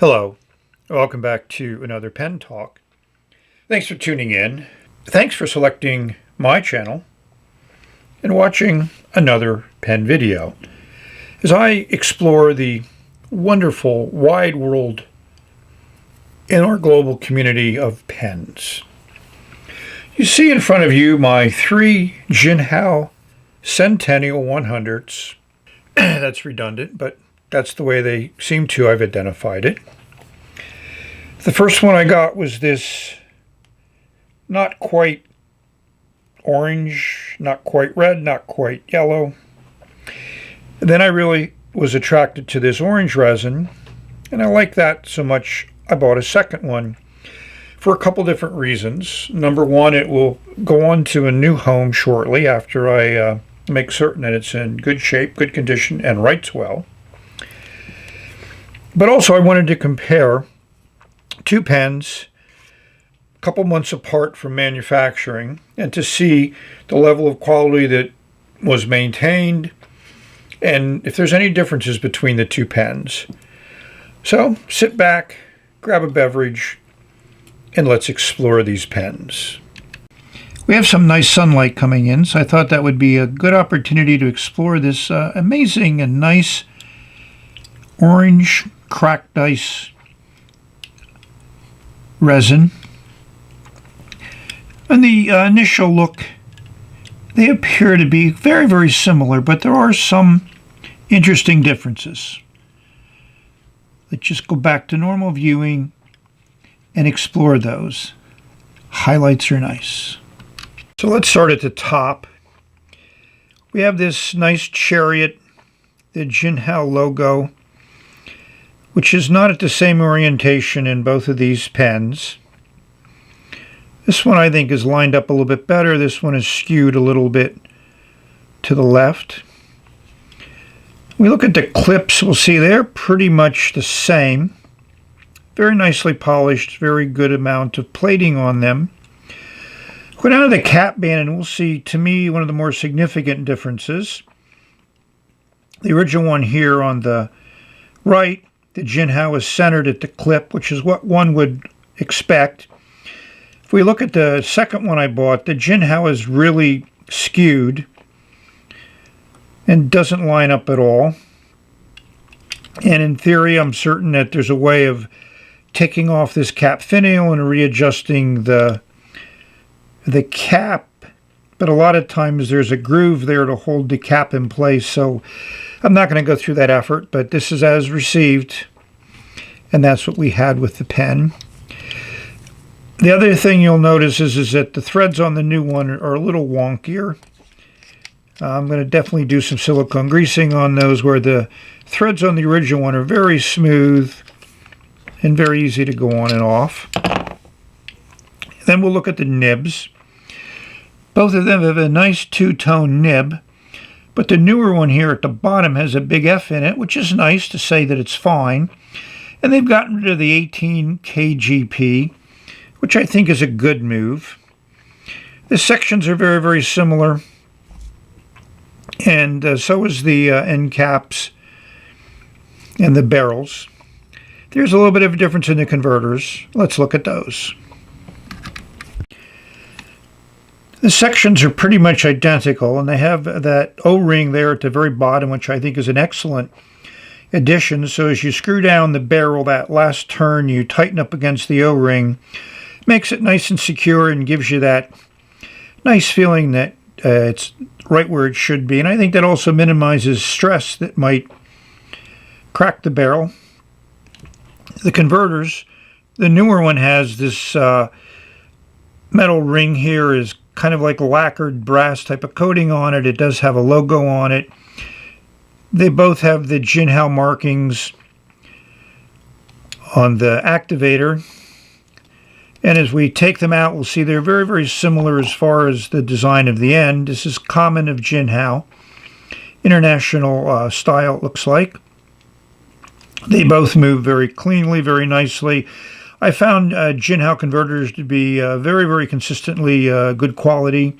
Hello, welcome back to another pen talk. Thanks for tuning in. Thanks for selecting my channel and watching another pen video as I explore the wonderful wide world in our global community of pens. You see in front of you my three Jinhao Centennial 100s. That's redundant, but that's the way they seem to. I've identified it. The first one I got was this not quite orange, not quite red, not quite yellow. Then I really was attracted to this orange resin, and I like that so much I bought a second one for a couple different reasons. Number one, it will go on to a new home shortly after I make certain that it's in good shape, good condition, and writes well. But also I wanted to compare two pens a couple months apart from manufacturing and to see the level of quality that was maintained and if there's any differences between the two pens. So sit back, grab a beverage, and let's explore these pens. We have some nice sunlight coming in, so I thought that would be a good opportunity to explore this amazing and nice orange cracked ice resin. And the initial look, they appear to be very, very similar, but there are some interesting differences. Let's just go back to normal viewing and explore those. Highlights are nice. So let's start at the top. We have this nice chariot, the Jinhao logo, which is not at the same orientation in both of these pens. This one I think is lined up a little bit better. This one is skewed a little bit to the left. We look at the clips, we'll see they're pretty much the same. Very nicely polished, very good amount of plating on them. Go down to the cap band and we'll see, to me, one of the more significant differences. The original one here on the right, the Jinhao is centered at the clip, which is what one would expect. If we look at the second one I bought, the Jinhao is really skewed and doesn't line up at all. And in theory, I'm certain that there's a way of taking off this cap finial and readjusting the cap, but a lot of times there's a groove there to hold the cap in place, so I'm not going to go through that effort, but this is as received, and that's what we had with the pen. The other thing you'll notice is that the threads on the new one are a little wonkier. I'm going to definitely do some silicone greasing on those, where the threads on the original one are very smooth and very easy to go on and off. Then we'll look at the nibs. Both of them have a nice two-tone nib, but the newer one here at the bottom has a big F in it, which is nice to say that it's fine. And they've gotten rid of the 18 kgp, which I think is a good move. The sections are very, very similar, and so is the end caps and the barrels. There's a little bit of a difference in the converters. Let's look at those. The sections are pretty much identical, and they have that O-ring there at the very bottom, which I think is an excellent addition. So as you screw down the barrel, that last turn, you tighten up against the O-ring, makes it nice and secure and gives you that nice feeling that it's right where it should be. And I think that also minimizes stress that might crack the barrel. The converters, the newer one has this metal ring here, is kind of like lacquered brass type of coating on it. It does have a logo on it. They both have the Jinhao markings on the activator. And as we take them out, we'll see they're very, very similar as far as the design of the end. This is common of Jinhao. International style, it looks like. They both move very cleanly, very nicely. I found Jinhao converters to be very, very consistently good quality.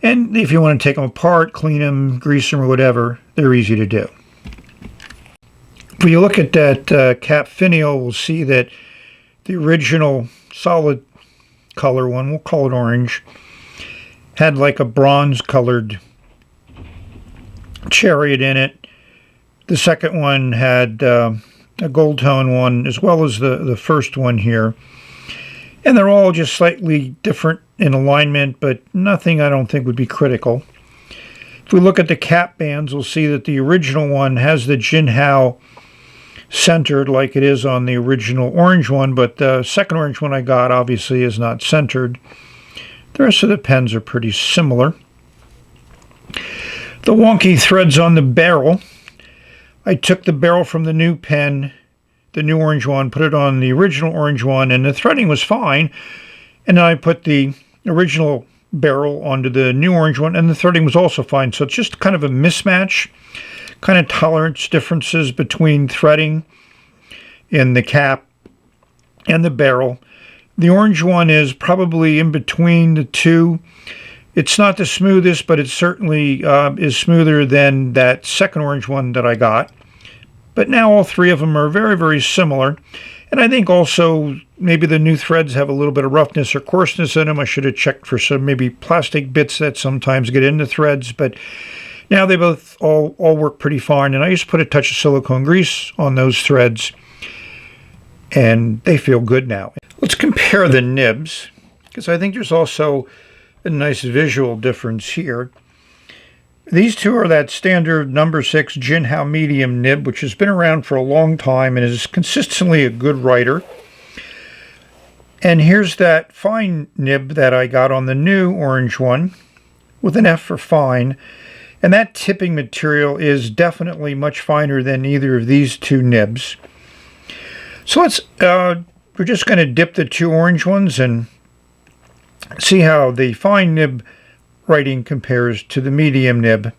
And if you want to take them apart, clean them, grease them, or whatever, they're easy to do. If you look at that cap finial, we'll see that the original solid color one, we'll call it orange, had like a bronze colored chariot in it. The second one had a gold tone one, as well as the first one here. And they're all just slightly different in alignment, but nothing I don't think would be critical. If we look at the cap bands, we'll see that the original one has the Jinhao centered like it is on the original orange one, but the second orange one I got obviously is not centered. The rest of the pens are pretty similar. The wonky threads on the barrel. I took the barrel from the new pen, the new orange one, put it on the original orange one, and the threading was fine. And then I put the original barrel onto the new orange one, and the threading was also fine. So it's just kind of a mismatch, kind of tolerance differences between threading in the cap and the barrel. The orange one is probably in between the two. It's not the smoothest, but it certainly is smoother than that second orange one that I got. But now all three of them are very, very similar. And I think also maybe the new threads have a little bit of roughness or coarseness in them. I should have checked for some maybe plastic bits that sometimes get into threads. But now they both all work pretty fine. And I just put a touch of silicone grease on those threads, and they feel good now. Let's compare the nibs, because I think there's also a nice visual difference here. These two are that standard number 6 Jinhao medium nib, which has been around for a long time and is consistently a good writer. And here's that fine nib that I got on the new orange one, with an F for fine. And that tipping material is definitely much finer than either of these two nibs. So we're just going to dip the two orange ones and see how the fine nib writing compares to the medium nib.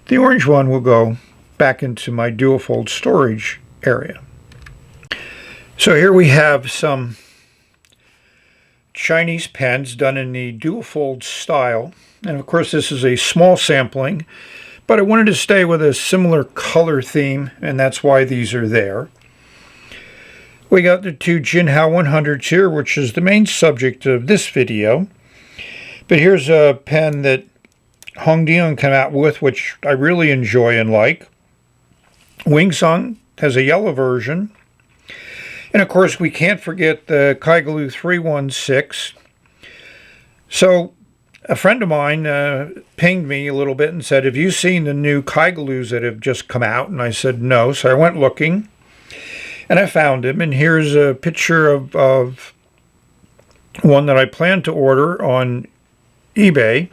The orange one will go back into my Duofold storage area. So here we have some Chinese pens done in the Duofold style. And of course this is a small sampling, but I wanted to stay with a similar color theme, and that's why these are there. We got the two Jinhao 100s here, which is the main subject of this video. But here's a pen that Hongdian came out with, which I really enjoy and like. Wingsung has a yellow version. And of course, we can't forget the Kaigalu 316. So a friend of mine pinged me a little bit and said, have you seen the new Kaigalus that have just come out? And I said, no. So I went looking, and I found him. And here's a picture of one that I plan to order on eBay.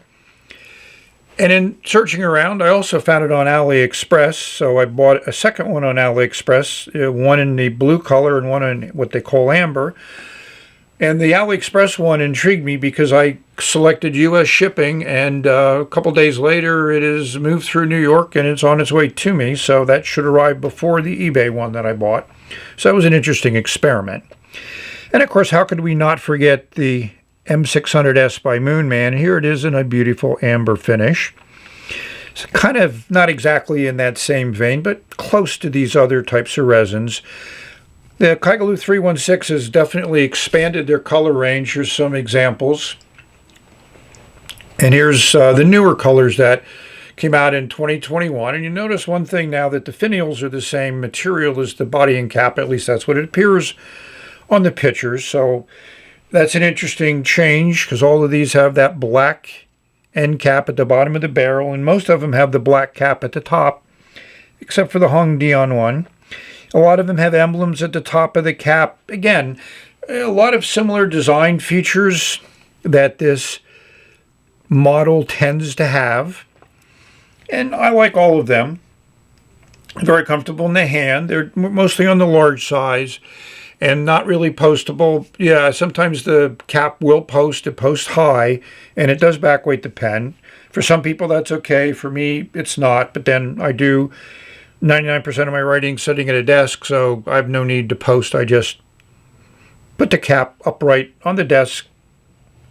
And in searching around, I also found it on AliExpress. So I bought a second one on AliExpress, one in the blue color and one in what they call amber. And the AliExpress one intrigued me because I selected U.S. shipping, and a couple days later it is moved through New York and it's on its way to me. So that should arrive before the eBay one that I bought. So that was an interesting experiment. And of course, how could we not forget the M600S by Moonman? Here it is in a beautiful amber finish. It's kind of not exactly in that same vein, but close to these other types of resins. The Kaigalu 316 has definitely expanded their color range. Here's some examples. And here's the newer colors that came out in 2021. And you notice one thing now, that the finials are the same material as the body and cap. At least that's what it appears on the pictures. So that's an interesting change, because all of these have that black end cap at the bottom of the barrel, and most of them have the black cap at the top, except for the Hongdian one. A lot of them have emblems at the top of the cap. Again, a lot of similar design features that this model tends to have, and I like all of them. Very comfortable in the hand. They're mostly on the large size, and not really postable. Yeah, sometimes the cap will post. It posts high, and it does backweight the pen. For some people, that's okay. For me, it's not. But then I do 99% of my writing sitting at a desk, so I have no need to post. I just put the cap upright on the desk,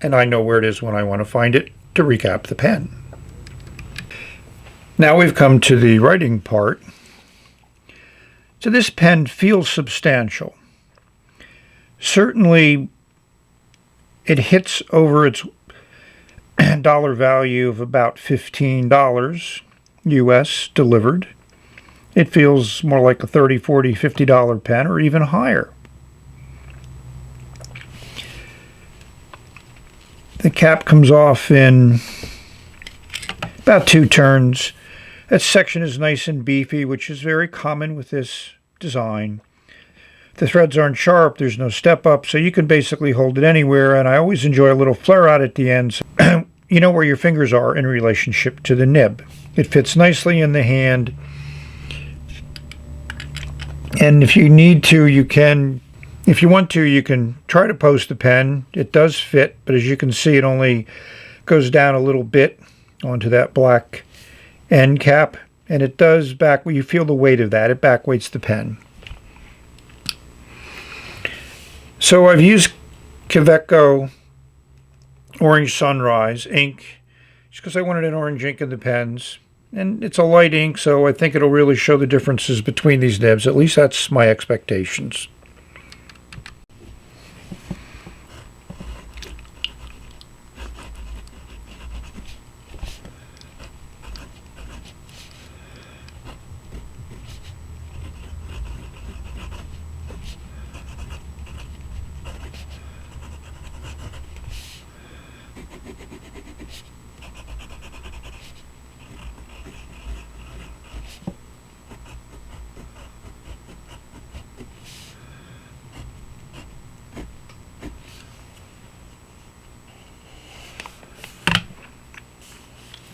and I know where it is when I want to find it to recap the pen. Now we've come to the writing part. So this pen feels substantial. Certainly it hits over its dollar value of about $15 US delivered. It feels more like a $30, $40, $50 pen or even higher. The cap comes off in about 2 turns. That section is nice and beefy, which is very common with this design. The threads aren't sharp, there's no step up, so you can basically hold it anywhere, and I always enjoy a little flare out at the end. So you know where your fingers are in relationship to the nib. It fits nicely in the hand, and if you need to, you can, if you want to, you can try to post the pen. It does fit, but as you can see, it only goes down a little bit onto that black end cap, and it does back, you feel the weight of that, it back weights the pen. So I've used Kaweco Orange Sunrise ink just because I wanted an orange ink in the pens, and it's a light ink, so I think it'll really show the differences between these nibs. At least that's my expectations.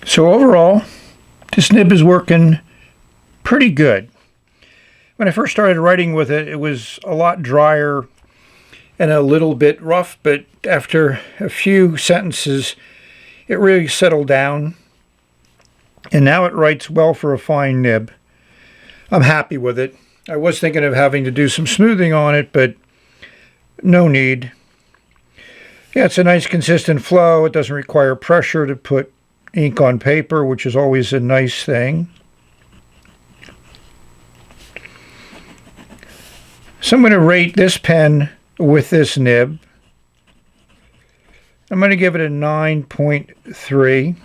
So overall, this nib is working pretty good. When I first started writing with it, it was a lot drier and a little bit rough, but after a few sentences, it really settled down. And now it writes well for a fine nib. I'm happy with it. I was thinking of having to do some smoothing on it, but no need. Yeah, it's a nice consistent flow. It doesn't require pressure to put ink on paper, which is always a nice thing. So I'm going to rate this pen with this nib. I'm going to give it a 9.3.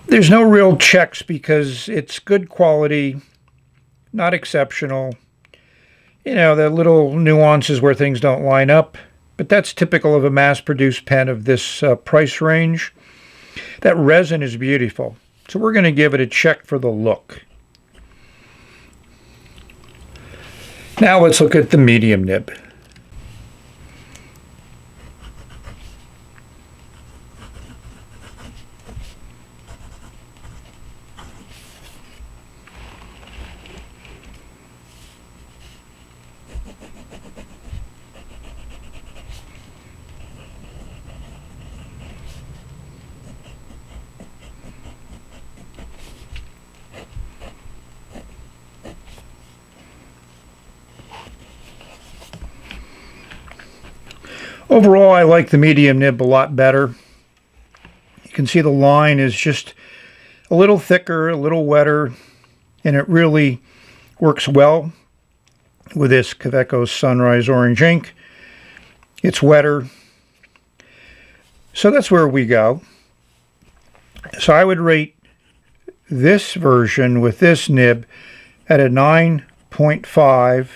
There's no real checks because it's good quality, not exceptional. You know, the little nuances where things don't line up. But that's typical of a mass-produced pen of this price range. That resin is beautiful. So we're going to give it a check for the look. Now let's look at the medium nib. Overall, I like the medium nib a lot better. You can see the line is just a little thicker, a little wetter, and it really works well with this Kaweco Sunrise Orange ink. It's wetter. So that's where we go. So I would rate this version with this nib at a 9.5.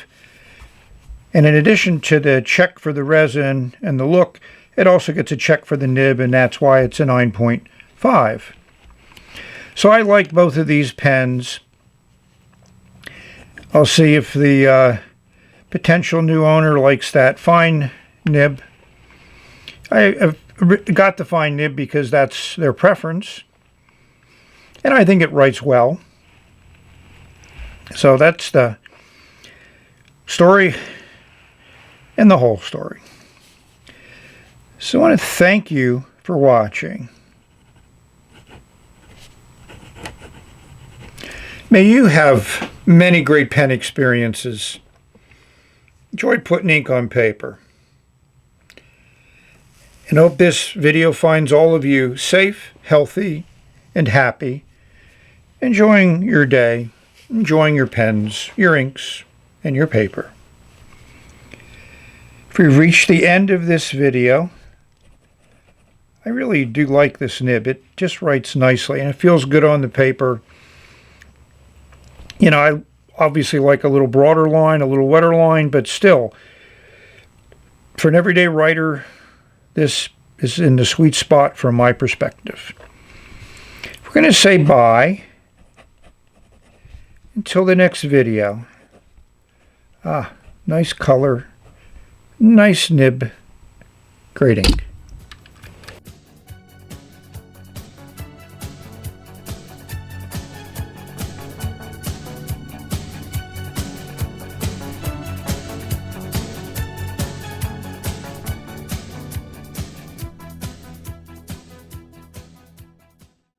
And in addition to the check for the resin and the look, it also gets a check for the nib, and that's why it's a 9.5. So I like both of these pens. I'll see if the potential new owner likes that fine nib. I've got the fine nib because that's their preference, and I think it writes well. So that's the story and the whole story. So I want to thank you for watching. May you have many great pen experiences. Enjoy putting ink on paper. And hope this video finds all of you safe, healthy, and happy, enjoying your day enjoying your pens, your inks, and your paper. If we've reached the end of this video, I really do like this nib. It just writes nicely and it feels good on the paper. You know, I obviously like a little broader line, a little wetter line, but still, for an everyday writer, this is in the sweet spot from my perspective. We're going to say bye until the next video. Nice color, nice nib, great ink.